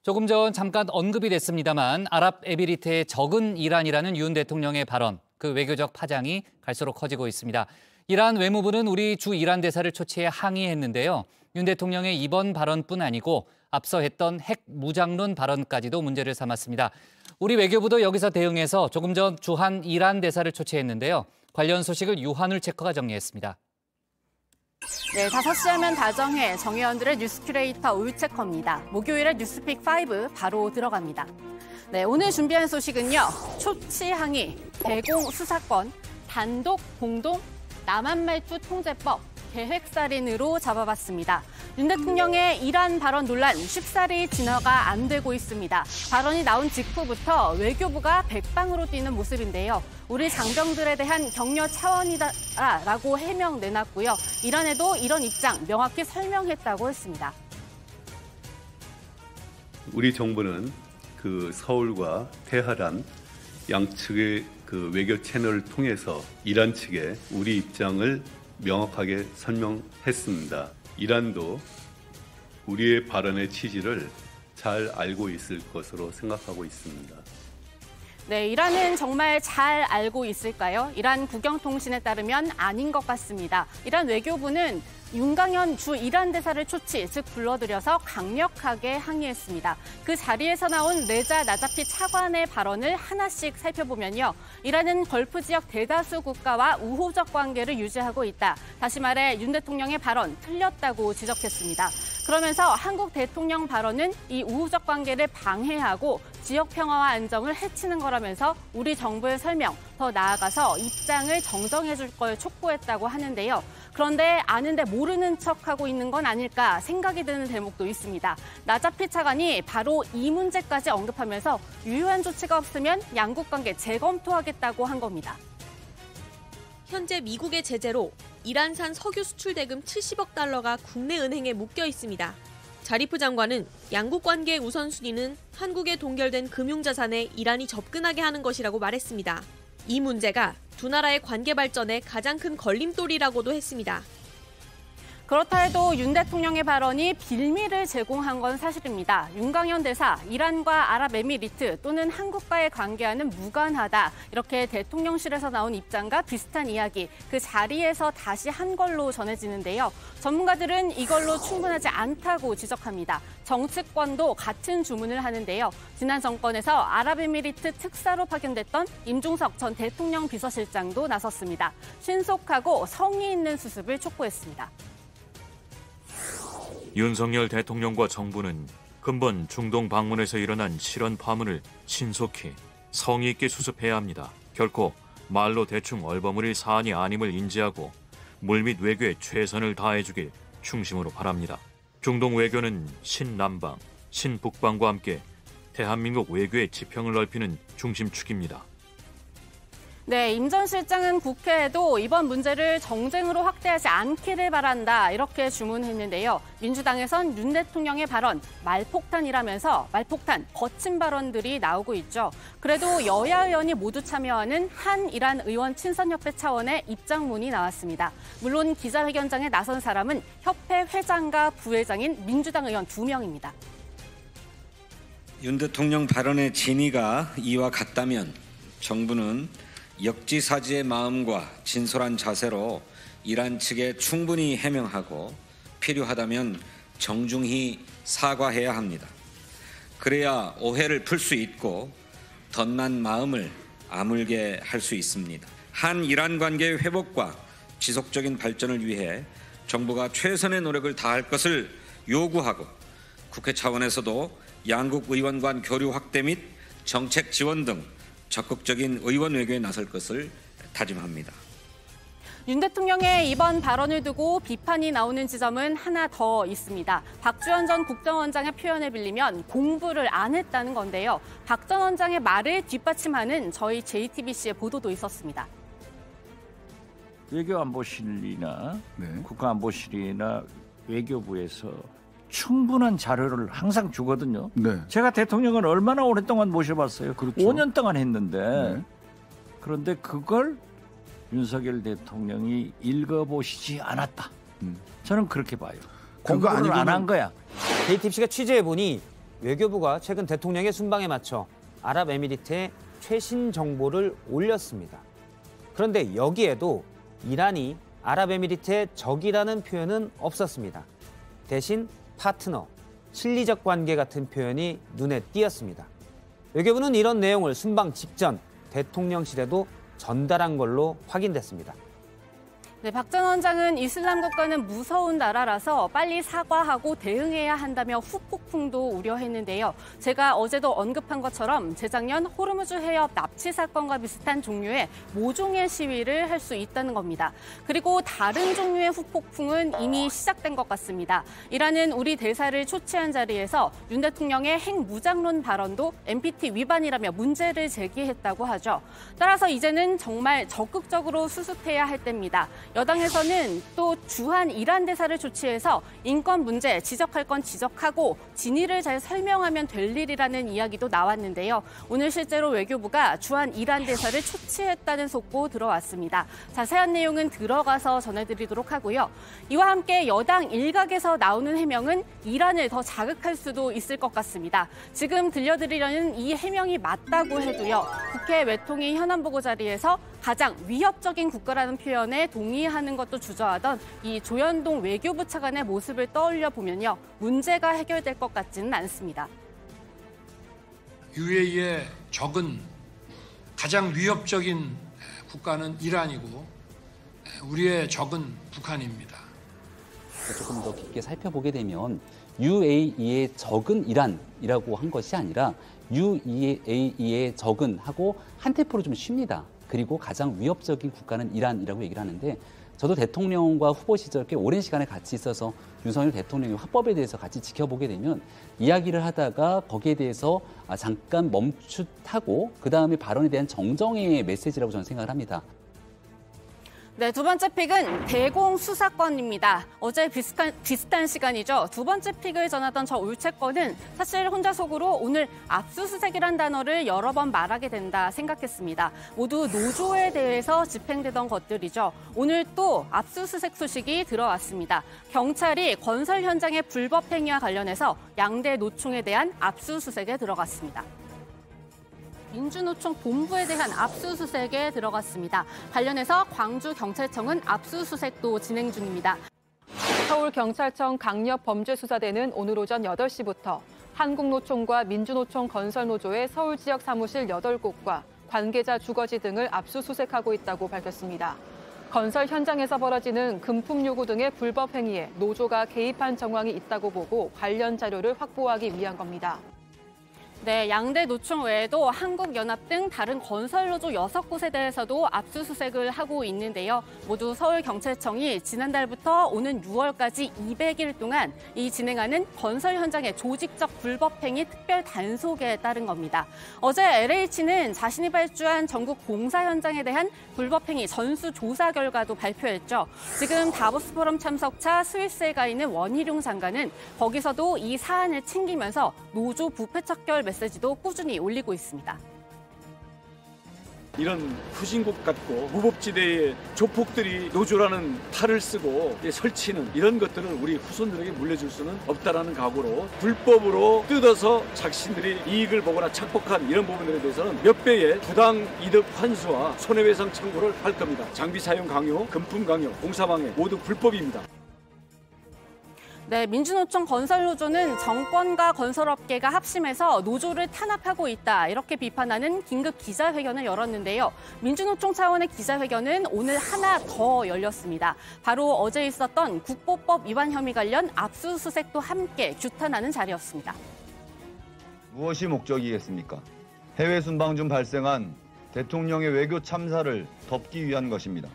조금 전 잠깐 언급이 됐습니다만 아랍에미리트의 적은 이란이라는 윤 대통령의 발언, 그 외교적 파장이 갈수록 커지고 있습니다. 이란 외무부는 우리 주 이란 대사를 초치해 항의했는데요. 윤 대통령의 이번 발언뿐 아니고 앞서 했던 핵 무장론 발언까지도 문제를 삼았습니다. 우리 외교부도 여기서 대응해서 조금 전 주한 이란 대사를 초치했는데요. 관련 소식을 유한울 체커가 정리했습니다. 네, 5시 하면 다정해 정혜원들의 뉴스 큐레이터 울체커입니다. 목요일에 뉴스픽 5 바로 들어갑니다. 네, 오늘 준비한 소식은요. 초치 항의, 대공 수사권, 단독 공동 남한말투 통제법, 계획살인으로 잡아봤습니다. 윤 대통령의 이란 발언 논란 쉽사리 진화가 안 되고 있습니다. 발언이 나온 직후부터 외교부가 백방으로 뛰는 모습인데요. 우리 장병들에 대한 격려 차원이다라고 해명 내놨고요. 이란에도 이런 입장 명확히 설명했다고 했습니다. 우리 정부는 서울과 테헤란 양측의 외교 채널을 통해서 이란 측에 우리 입장을 명확하게 설명했습니다. 이란도 우리의 발언의 취지를 잘 알고 있을 것으로 생각하고 있습니다. 네, 이란은 정말 잘 알고 있을까요? 이란 국영통신에 따르면 아닌 것 같습니다. 이란 외교부는 윤강현 주 이란 대사를 초치, 즉 불러들여서 강력하게 항의했습니다. 그 자리에서 나온 레자 나자피 차관의 발언을 하나씩 살펴보면요. 이란은 걸프 지역 대다수 국가와 우호적 관계를 유지하고 있다. 다시 말해 윤 대통령의 발언 틀렸다고 지적했습니다. 그러면서 한국 대통령 발언은 이 우호적 관계를 방해하고 지역 평화와 안정을 해치는 거라면서 우리 정부의 설명, 더 나아가서 입장을 정정해 줄 걸 촉구했다고 하는데요. 그런데 아는데 모르는 척하고 있는 건 아닐까 생각이 드는 대목도 있습니다. 나자피 차관이 바로 이 문제까지 언급하면서 유효한 조치가 없으면 양국 관계 재검토하겠다고 한 겁니다. 현재 미국의 제재로 이란산 석유 수출 대금 70억 달러가 국내 은행에 묶여 있습니다. 자리프 장관은 양국 관계의 우선순위는 한국에 동결된 금융자산에 이란이 접근하게 하는 것이라고 말했습니다. 이 문제가 두 나라의 관계 발전에 가장 큰 걸림돌이라고도 했습니다. 그렇다 해도 윤 대통령의 발언이 빌미를 제공한 건 사실입니다. 윤강현 대사, 이란과 아랍에미리트 또는 한국과의 관계와는 무관하다. 이렇게 대통령실에서 나온 입장과 비슷한 이야기, 그 자리에서 다시 한 걸로 전해지는데요. 전문가들은 이걸로 충분하지 않다고 지적합니다. 정치권도 같은 주문을 하는데요. 지난 정권에서 아랍에미리트 특사로 파견됐던 임종석 전 대통령 비서실장도 나섰습니다. 신속하고 성의 있는 수습을 촉구했습니다. 윤석열 대통령과 정부는 근본 중동 방문에서 일어난 실언 파문을 신속히 성의 있게 수습해야 합니다. 결코 말로 대충 얼버무릴 사안이 아님을 인지하고 물밑 외교에 최선을 다해주길 충심으로 바랍니다. 중동 외교는 신남방, 신북방과 함께 대한민국 외교의 지평을 넓히는 중심축입니다. 네, 임 전 실장은 국회에도 이번 문제를 정쟁으로 확대하지 않기를 바란다 이렇게 주문했는데요. 민주당에선 윤 대통령의 발언 말폭탄이라면서 말폭탄 거친 발언들이 나오고 있죠. 그래도 여야 의원이 모두 참여하는 한이란 의원 친선협회 차원의 입장문이 나왔습니다. 물론 기자회견장에 나선 사람은 협회 회장과 부회장인 민주당 의원 2명입니다. 윤 대통령 발언의 진위가 이와 같다면 정부는 역지사지의 마음과 진솔한 자세로 이란 측에 충분히 해명하고 필요하다면 정중히 사과해야 합니다. 그래야 오해를 풀 수 있고 덧난 마음을 아물게 할 수 있습니다. 한-이란 관계의 회복과 지속적인 발전을 위해 정부가 최선의 노력을 다할 것을 요구하고 국회 차원에서도 양국 의원 간 교류 확대 및 정책 지원 등 적극적인 의원 외교에 나설 것을 다짐합니다. 윤 대통령의 이번 발언을 두고 비판이 나오는 지점은 하나 더 있습니다. 박주현 전 국정원장의 표현을 빌리면 공부를 안 했다는 건데요. 박 전 원장의 말을 뒷받침하는 저희 JTBC의 보도도 있었습니다. 외교안보실이나 국가안보실이나 외교부에서 충분한 자료를 항상 주거든요. 네. 제가 대통령을 얼마나 오랫동안 모셔봤어요. 그렇죠. 5년 동안 했는데 네. 그런데 그걸 윤석열 대통령이 읽어보시지 않았다. 저는 그렇게 봐요. 공부를 안 한 거야. JTBC가 취재해보니 외교부가 최근 대통령의 순방에 맞춰 아랍에미리트에 최신 정보를 올렸습니다. 그런데 여기에도 이란이 아랍에미리트의 적이라는 표현은 없었습니다. 대신 파트너, 실리적 관계 같은 표현이 눈에 띄었습니다. 외교부는 이런 내용을 순방 직전 대통령실에도 전달한 걸로 확인됐습니다. 네, 박 전 원장은 이슬람 국가는 무서운 나라라서 빨리 사과하고 대응해야 한다며 후폭풍도 우려했는데요. 제가 어제도 언급한 것처럼 재작년 호르무즈 해협 납치 사건과 비슷한 종류의 모종의 시위를 할 수 있다는 겁니다. 그리고 다른 종류의 후폭풍은 이미 시작된 것 같습니다. 이란은 우리 대사를 초치한 자리에서 윤 대통령의 핵무장론 발언도 NPT 위반이라며 문제를 제기했다고 하죠. 따라서 이제는 정말 적극적으로 수습해야 할 때입니다. 여당에서는 또 주한 이란 대사를 조치해서 인권 문제 지적할 건 지적하고 진위를 잘 설명하면 될 일이라는 이야기도 나왔는데요. 오늘 실제로 외교부가 주한 이란 대사를 초치했다는 속보 들어왔습니다. 자세한 내용은 들어가서 전해드리도록 하고요. 이와 함께 여당 일각에서 나오는 해명은 이란을 더 자극할 수도 있을 것 같습니다. 지금 들려드리려는 이 해명이 맞다고 해도요. 국회 외통위 현안보고 자리에서 가장 위협적인 국가라는 표현에 동의하는 것도 주저하던 이 조현동 외교부 차관의 모습을 떠올려 보면요. 문제가 해결될 것 같지는 않습니다. UAE의 적은 가장 위협적인 국가는 이란이고 우리의 적은 북한입니다. 조금 더 깊게 살펴보게 되면 UAE의 적은 이란이라고 한 것이 아니라 UAE의 적은 하고 한 테포로 좀 쉽니다. 그리고 가장 위협적인 국가는 이란이라고 얘기를 하는데 저도 대통령과 후보 시절 꽤 오랜 시간에 같이 있어서 윤석열 대통령의 화법에 대해서 같이 지켜보게 되면 이야기를 하다가 거기에 대해서 잠깐 멈칫하고 그다음에 발언에 대한 정정의 메시지라고 저는 생각을 합니다. 네, 두 번째 픽은 대공 수사권입니다. 어제 비슷한 시간이죠. 두 번째 픽을 전하던 저 울채권은 사실 혼자 속으로 오늘 압수수색이란 단어를 여러 번 말하게 된다 생각했습니다. 모두 노조에 대해서 집행되던 것들이죠. 오늘 또 압수수색 소식이 들어왔습니다. 경찰이 건설 현장의 불법 행위와 관련해서 양대 노총에 대한 압수수색에 들어갔습니다. 민주노총 본부에 대한 압수수색에 들어갔습니다. 관련해서 광주경찰청은 압수수색도 진행 중입니다. 서울경찰청 강력범죄수사대는 오늘 오전 8시부터 한국노총과 민주노총 건설노조의 서울 지역 사무실 8곳과 관계자 주거지 등을 압수수색하고 있다고 밝혔습니다. 건설 현장에서 벌어지는 금품 요구 등의 불법 행위에 노조가 개입한 정황이 있다고 보고 관련 자료를 확보하기 위한 겁니다. 네, 양대 노총 외에도 한국연합 등 다른 건설노조 6곳에 대해서도 압수수색을 하고 있는데요. 모두 서울경찰청이 지난달부터 오는 6월까지 200일 동안 이 진행하는 건설 현장의 조직적 불법행위 특별 단속에 따른 겁니다. 어제 LH는 자신이 발주한 전국 공사 현장에 대한 불법행위 전수조사 결과도 발표했죠. 지금 다보스 포럼 참석차 스위스에 가 있는 원희룡 장관은 거기서도 이 사안을 챙기면서 노조 부패 척결 메시지도 꾸준히 올리고 있습니다. 이런 후진국 같고 무법지대의 조폭들이 노조라는 탈을 쓰고 설치는 이런 것들을 우리 후손들에게 물려줄 수는 없다라는 각오로 불법으로 뜯어서 자신들이 이익을 보거나 착복한 이런 부분들에 대해서는 몇 배의 부당 이득 환수와 손해배상 청구를 할 겁니다. 장비 사용 강요, 금품 강요, 공사방해 모두 불법입니다. 네, 민주노총 건설노조는 정권과 건설업계가 합심해서 노조를 탄압하고 있다 이렇게 비판하는 긴급 기자회견을 열었는데요. 민주노총 차원의 기자회견은 오늘 하나 더 열렸습니다. 바로 어제 있었던 국보법 위반 혐의 관련 압수수색도 함께 규탄하는 자리였습니다. 무엇이 목적이겠습니까? 해외 순방 중 발생한 대통령의 외교 참사를 덮기 위한 것입니다.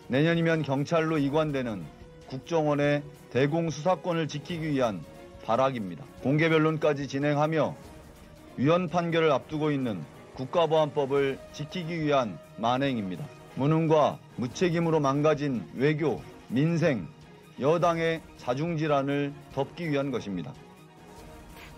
내년이면 경찰로 이관되는 국정원의 대공수사권을 지키기 위한 발악입니다. 공개 변론까지 진행하며 위헌 판결을 앞두고 있는 국가보안법을 지키기 위한 만행입니다. 무능과 무책임으로 망가진 외교, 민생, 여당의 자중질환을 덮기 위한 것입니다.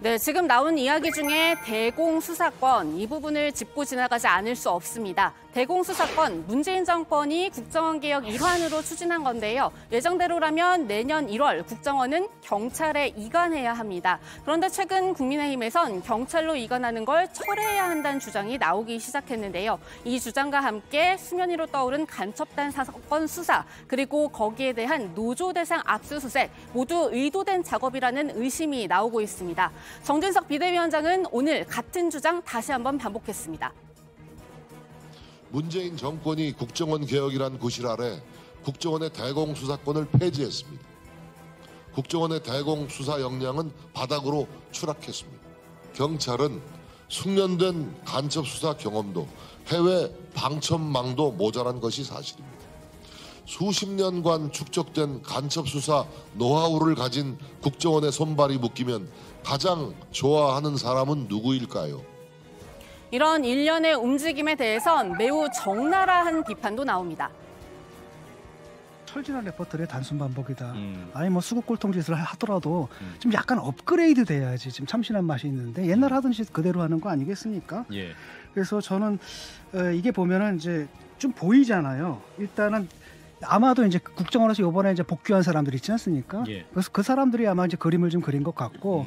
네, 지금 나온 이야기 중에 대공수사권 이 부분을 짚고 지나가지 않을 수 없습니다. 대공수사권, 문재인 정권이 국정원 개혁 일환으로 추진한 건데요. 예정대로라면 내년 1월 국정원은 경찰에 이관해야 합니다. 그런데 최근 국민의힘에선 경찰로 이관하는 걸 철회해야 한다는 주장이 나오기 시작했는데요. 이 주장과 함께 수면 위로 떠오른 간첩단 사건 수사, 그리고 거기에 대한 노조 대상 압수수색, 모두 의도된 작업이라는 의심이 나오고 있습니다. 정진석 비대위원장은 오늘 같은 주장 다시 한번 반복했습니다. 문재인 정권이 국정원 개혁이란 구실 아래 국정원의 대공수사권을 폐지했습니다. 국정원의 대공수사 역량은 바닥으로 추락했습니다. 경찰은 숙련된 간첩수사 경험도 해외 방첩망도 모자란 것이 사실입니다. 수십 년간 축적된 간첩수사 노하우를 가진 국정원의 손발이 묶이면 가장 좋아하는 사람은 누구일까요? 이런 일련의 움직임에 대해선 매우 적나라한 비판도 나옵니다. 철진한 레퍼토리의 단순 반복이다. 아니 뭐 수국골통짓을 하더라도 좀 약간 업그레이드 돼야지 좀 참신한 맛이 있는데 옛날 하던 짓 그대로 하는 거 아니겠습니까? 예. 그래서 저는 이게 보면은 이제 좀 보이잖아요. 일단은 아마도 이제 국정원에서 이번에 이제 복귀한 사람들 있지 않습니까? 예. 그래서 그 사람들이 아마 이제 그림을 좀 그린 것 같고.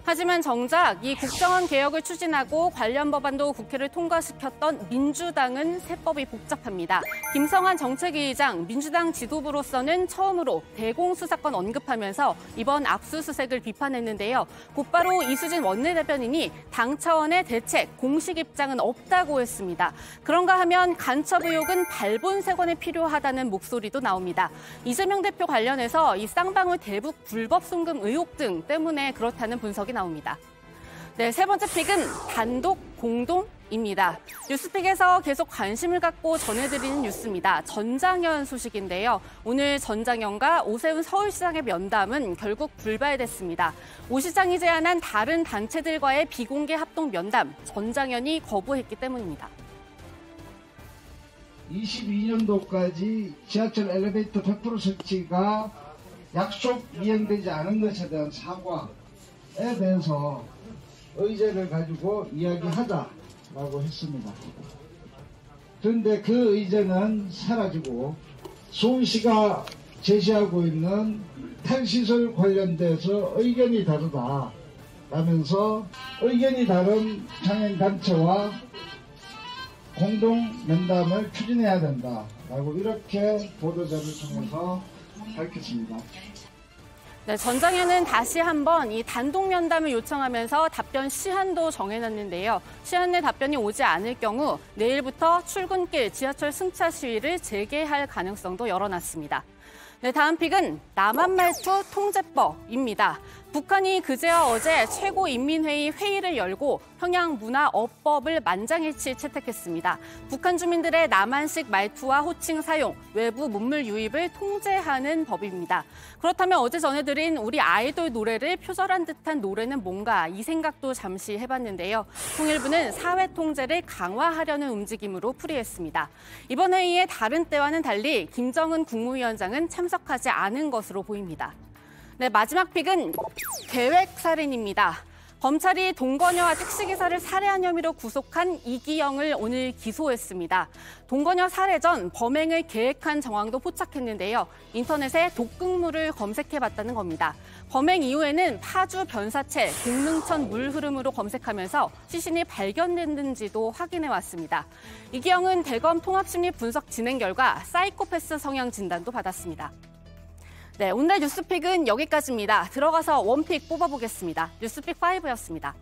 하지만 정작 이 국정원 개혁을 추진하고 관련 법안도 국회를 통과시켰던 민주당은 세법이 복잡합니다. 김성환 정책위의장, 민주당 지도부로서는 처음으로 대공수사권 언급하면서 이번 압수수색을 비판했는데요. 곧바로 이수진 원내대변인이 당 차원의 대책, 공식 입장은 없다고 했습니다. 그런가 하면 간첩 의혹은 발본색원에 필요하다는 목소리도 나옵니다. 이재명 대표 관련해서 이 쌍방울 대북 불법 송금 의혹 등 때문에 그렇다는 분석이 나옵니다. 네, 세 번째 픽은 단독 공동입니다. 뉴스픽에서 계속 관심을 갖고 전해드리는 뉴스입니다. 전장현 소식인데요. 오늘 전장현과 오세훈 서울시장의 면담은 결국 불발됐습니다. 오 시장이 제안한 다른 단체들과의 비공개 합동 면담, 전장현이 거부했기 때문입니다. 22년도까지 지하철 엘리베이터 100% 설치가 약속 이행되지 않은 것에 대한 사과에 대해서 의제를 가지고 이야기하자라고 했습니다. 그런데 그 의제는 사라지고 서울시가 제시하고 있는 탈시설 관련돼서 의견이 다르다라면서 의견이 다른 장애인단체와 공동 면담을 추진해야 된다라고 이렇게 보도자를 통해서 밝혔습니다. 네, 전장현은 다시 한번 이 단독 면담을 요청하면서 답변 시한도 정해놨는데요. 시한 내 답변이 오지 않을 경우 내일부터 출근길 지하철 승차 시위를 재개할 가능성도 열어놨습니다. 네, 다음 픽은 남한말투 통제법입니다. 북한이 그제와 어제 최고인민회의 회의를 열고 평양문화어법을 만장일치 채택했습니다. 북한 주민들의 남한식 말투와 호칭 사용, 외부 문물 유입을 통제하는 법입니다. 그렇다면 어제 전해드린 우리 아이돌 노래를 표절한 듯한 노래는 뭔가 이 생각도 잠시 해봤는데요. 통일부는 사회 통제를 강화하려는 움직임으로 풀이했습니다. 이번 회의에 다른 때와는 달리 김정은 국무위원장은 참석하지 않은 것으로 보입니다. 네, 마지막 픽은 계획살인입니다. 검찰이 동거녀와 택시기사를 살해한 혐의로 구속한 이기영을 오늘 기소했습니다. 동거녀 살해 전 범행을 계획한 정황도 포착했는데요. 인터넷에 독극물을 검색해봤다는 겁니다. 범행 이후에는 파주 변사체, 공릉천 물 흐름으로 검색하면서 시신이 발견됐는지도 확인해왔습니다. 이기영은 대검 통합심리 분석 진행 결과 사이코패스 성향 진단도 받았습니다. 네, 오늘 뉴스픽은 여기까지입니다. 들어가서 원픽 뽑아보겠습니다. 뉴스픽 5였습니다.